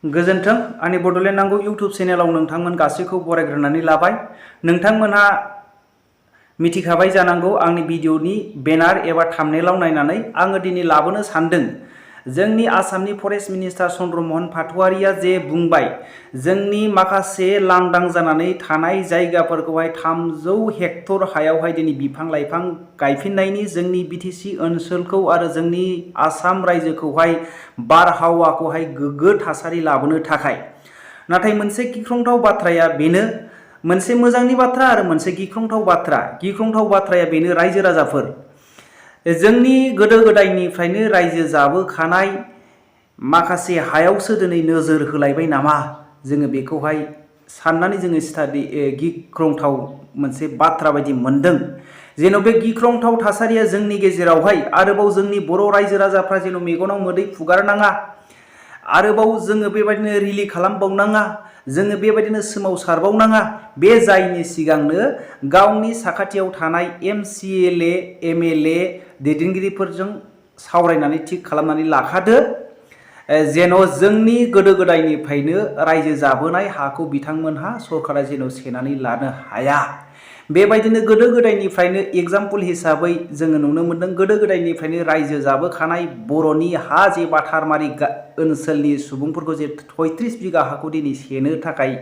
गोजोन्थों आंनि बड'लेण्ड नांगौ इउट्युब चेनेलाव नोंथांमोन गासैखौ बरायग्रोनानै लाबाय। नोंथांमोनहा मिथिखाबाय जानांगौ आंनि भिडिअनि बेनार एबा थाम्बनेलाव नायनानै आङो दिनै लाबोनो सानदों जोंनि आसामनि फरेस्ट मिनिस्टार चन्द्रम'हन पाटवारिया जे बुंबाय जोंनि माखासे लांदां जानानै थानाय जायगाफोरखौहाय 300 हेक्टर हायावहाय दिनै बिफां लाइफां गायफिननायनि जोंनि बिटिसि ओनसोलखौ आरो जोंनि आसाम रायजोखौहाय बारहावाखौहाय गोग्गो थासारि लाबोनो थाखाय। नाथाय मोनसे गिख्रंथाव बाथ्राया बेनो, मोनसे मोजांनि बाथ्रा आरो मोनसे गिख्रंथाव बाथ्रा। गिख्रंथाव बाथ्राया बेनो रायजो राजाफोर, जोंनि गोदो गोदायनिफ्रायनो रायजो जाबोखानाय माखासे हायावसो दिनै नोजोर होलायबाय नामा, जोङो बेखौहाय साननानै जोङो गिख्रंथाव मोनसे बाथ्रा बायदि मोनदों। जेन' बे गिख्रंथाव थासारिया जोंनि गेजेरावहाय आरोबाव जोंनि बर' रायजो राजाफ्रा जेन' मेगनाव मोदै फुगारनाङा, आरोबाव जोङो बेबायदिनो रिलि खालामबावनाङा, जोङो बेबायदिनो सोमावसारबावनाङा, बे जायनि सिगांनो गावनि साखाथियाव थानाय MCLA MLA दैदेनगिरिफोरजों सावरायनानै थिग खालामनानै लाखादो जेन' जोंनि गोदो गोदायनिफ्रायनो रायजो जाबोनाय हाखौ बिथांमोनहा सरकारा जेन' सेनानै लानो हाया। बेबायदिनो गोदो गोदायनिफ्रायनो एग्जाम्पल हिसाबै जोङो नुनो मोन्दों, गोदो गोदायनिफ्रायनो रायजो जाबोखानाय बर'नि हा जे बाथारमारि ओनसोलनि सुबुंफोरखौ जे 33 बिगा हाखौ दिनै सेनो थाखाय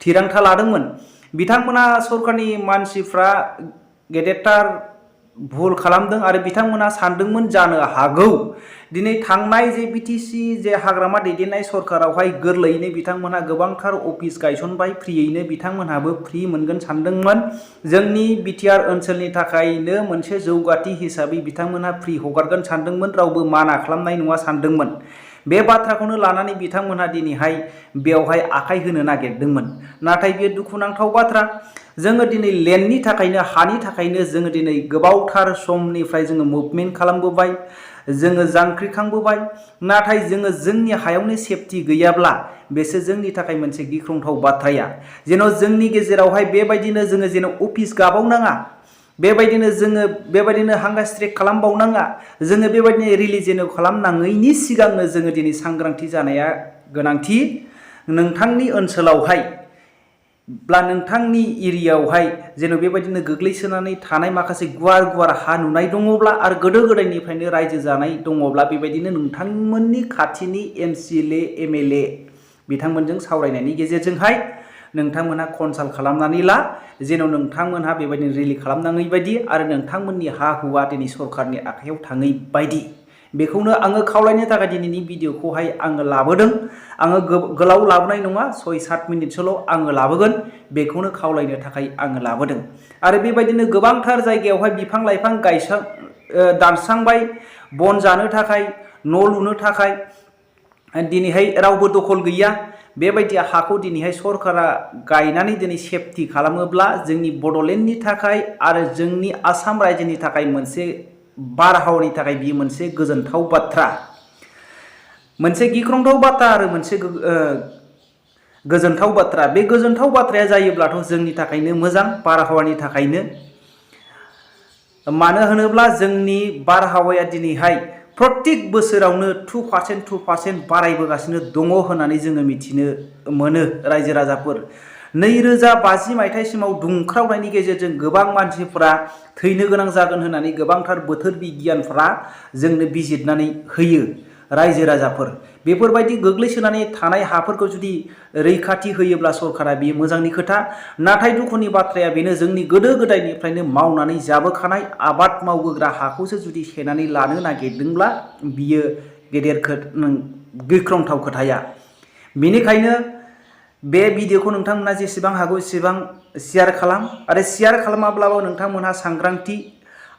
थिरांथा लादोंमोन, बिथांमोना सरकारनि मानसिफ्रा गेदेरथार भुल खालामदों आरो बिथांमोना सानदोंमोन जानो हागौ दिनै थांनाय जे बिटिसि जे हाग्रामा दैदेननाय सरकारावहाय गोरलैयैनो बिथांमोनहा गोबांथार अफिस गायसनबाय, फ्रियैनो बिथांमोनहाबो फ्रि मोनगोन सानदोंमोन। जोंनि बिटिआर ओनसोलनि थाखायनो मोनसे जौगाथि हिसाबै बिथांमोनहा फ्रि हगारगोन सानदोंमोन, रावबो माना खालामनाय नङा सानदोंमोन। बे बाथ्राखौनो लानानै बिथांमोनहा दिनैहाय बेवहाय आखाइ होनो नागिरदोंमोन। नाथाय बे दुखुनांथाव बाथ्रा, जोङो दिनै लेन्डनि थाखायनो, हानि थाखायनो जोङो दिनै गोबावथार समनिफ्राय जोङो मुभमेन्ट खालामबोबाय, जोङो जांख्रिखांबोबाय, नाथाय जोङो जोंनि हायावनो सेफटि गैयाब्ला बेसो जोंनि थाखाय मोनसे गिख्रंथाव बाथ्राया। जेन' जोंनि गेजेरावहाय बेबायदिनो जोङो जेन' अफिस गाबावनाङा, बेबायदिनो हांगा स्ट्रेक खालामबावनाङा, जोङो बेबायदिनो रिलिजेन खालामनाङैनि सिगांनो जोङो दिनै सांग्रांथि जानाया गोनांथि। नोंथांनि ओनसोलावहाय ब्ला नोंथांनि एरियायावहाय जेन' बेबायदिनो गोग्लैसोनानै थानाय माखासे गुवार गुवार हा नुनाय दङब्ला आरो गोदो गोदायनिफ्रायनो रायजो जानाय दङब्ला बेबायदिनो नोंथांमोननि खाथिनि MCLA MLA बिथांमोनजों सावरायनायनि गेजेरजोंहाय नोंथांमोनहा कनसाल्ट खालामनानै ला, जेन' नोंथांमोनहा बेबायदिनो रिलि खालामनाङै बायदि आरो नोंथांमोननि हा हुआ दिनै सरकारनि आखायाव थाङै बायदि। बेखौनो आङो खावलायनो थाखाय दिनैनि भिडिअखौहाय आङो लाबोदों। आङो गोलाव लाबोनाय नङा, 6-7 मिनिटसोल' आङो लाबोगोन, बेखौनो खावलायनो थाखाय आङो लाबोदों। आरो बेबायदिनो गोबांथार जायगायावहाय बिफां लाइफां दानस्रांबाय, बन जानो थाखाय, न' लुनो थाखाय, दिनैहाय रावबो दखल गैया। बेबायदि हाखौ दिनैहाय सरकारा गायनानै दिनै सेफटि खालामोब्ला जोंनि बड'लेण्डनि थाखाय आरो जोंनि आसाम रायजोनि थाखाय मोनसे बारहावानि थाखाय बियो मोनसे गोजोनथाव बाथ्रा, मोनसे गिख्रंथाव बाथ्रा आरो मोनसे गोजोनथाव बाथ्रा। बे गोजोनथाव बाथ्राया जायोब्लाथ' जोंनि थाखायनो मोजां, बारहावानि थाखायनो। मानो होनोब्ला जोंनि बारहावाया दिनैहाय प्रत्येक बोसोरावनो 2% बारायबोगासिनो दङ होननानै जोङो मिथिनो मोनो। रायजो राजाफोर, 2050 मायथाइसिमाव दुंख्रावनायनि गेजेरजों गोबां मानसिफोरा थैनो गोनां जागोन होननानै गोबांथार बोथोर बिगियानफ्रा जोंनो बिजिरनानै होयो। रायजो राजाफोर, बेफोरबायदि गोग्लैसोनानै थानाय हाफोरखौ जुदि रैखाथि होयोब्ला सरकारा बेयो मोजांनि खोथा। नाथाय दुखुनि बाथ्राया बेनो, जोंनि गोदो गोदायनिफ्रायनो मावनानै जाबोखानाय आबाद मावबोग्रा हाखौसो जुदि सेनानै लानो नागिरदोंब्ला बियो गेदेर गिख्रंथाव खोथाया। बेनिखायनो बे भिडिअखौ नोंथांमोना जेसेबां हागौ एसेबां शेयार खालाम, आरो शेयार खालामाब्लाबो नोंथांमोनहा सांग्रांथि।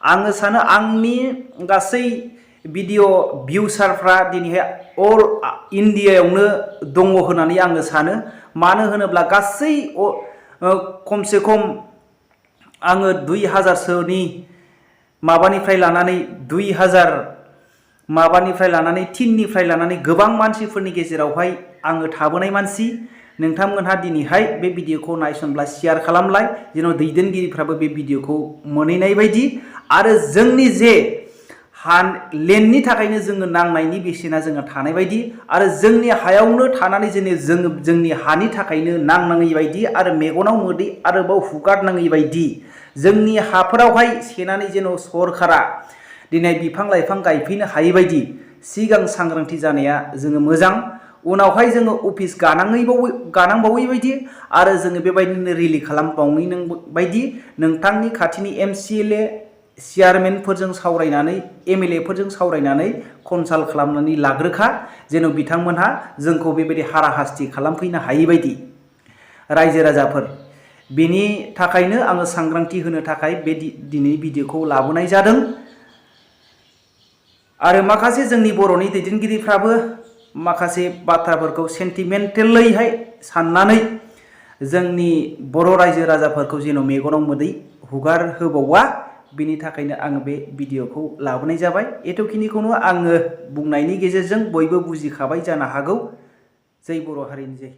आङो सानो आंनि गासै भिडिअ भिउसारफ्रा दिनैहाय अल इन्डियायावनो दङ होननानै आङो सानो। मानो होनोब्ला गासै खमसे खम आङो 2000सोनि माबानिफ्राय लानानै 2000 माबानिफ्राय लानानै 3निफ्राय लानानै गोबां मानसिफोरनि गेजेरावहाय आङो थाबोनाय मानसि। नोंथांमोनहा दिनैहाय बे भिडिअखौ नायसनब्ला शेयार खालामलाय, जेन' दैदेनगिरिफ्राबो बे भिडिअखौ मोनहैनाय बायदि। आरो जोंनि जे लेन्डनि थाखायनो जोङो नांनायनि बेसेना जोङो थानाय बायदि आरो जोंनि हायावनो थानानै जोंनि हानि थाखायनो नांनाङै बायदि आरो मेगनाव मोदै आरोबाव हुगारनाङै बायदि जोंनि हाफोरावहाय सेनानै जेन' सरकारा दिनै बिफां लाइफां गायफैनो हायै बायदि सिगां सांग्रांथि जानाया जोङो मोजां। उनावहाय जोङो अफिस गानांबावै बायदि आरो जोङो बेबायदिनो रिलि खालामबावै बायदि नोंथांनि खाथिनि MCLA चेयारमेनफोरजों सावरायनानै MLA फोरजों सावरायनानै कनसाल्ट खालामनानै लाग्रोखा जेन' बिथांमोनहा जोंखौ बेबायदि हाराहास्ति खालामफैनो हायै बायदि। रायजो राजाफोर बेनि थाखायनो आङो सांग्रांथि होनो थाखाय बे दिनै भिडिअखौ लाबोनाय जादों। आरो माखासे जोंनि बर'नि दैदेनगिरिफ्राबो माखासे बाथ्राफोरखौ सेन्टिमेन्टेलैहाय साननानै जोंनि बर' रायजो राजाफोरखौ जेन' मेगनाव मोदै हुगार होबावा बिनि थाखायनो आङो बे भिडिअखौ लाबोनाय जाबाय। एथ'खिनिखौनो आङो बुंनायनि गेजेरजों बयबो बुजिखाबाय जानो हागौ। जै बर' हारिनि जै।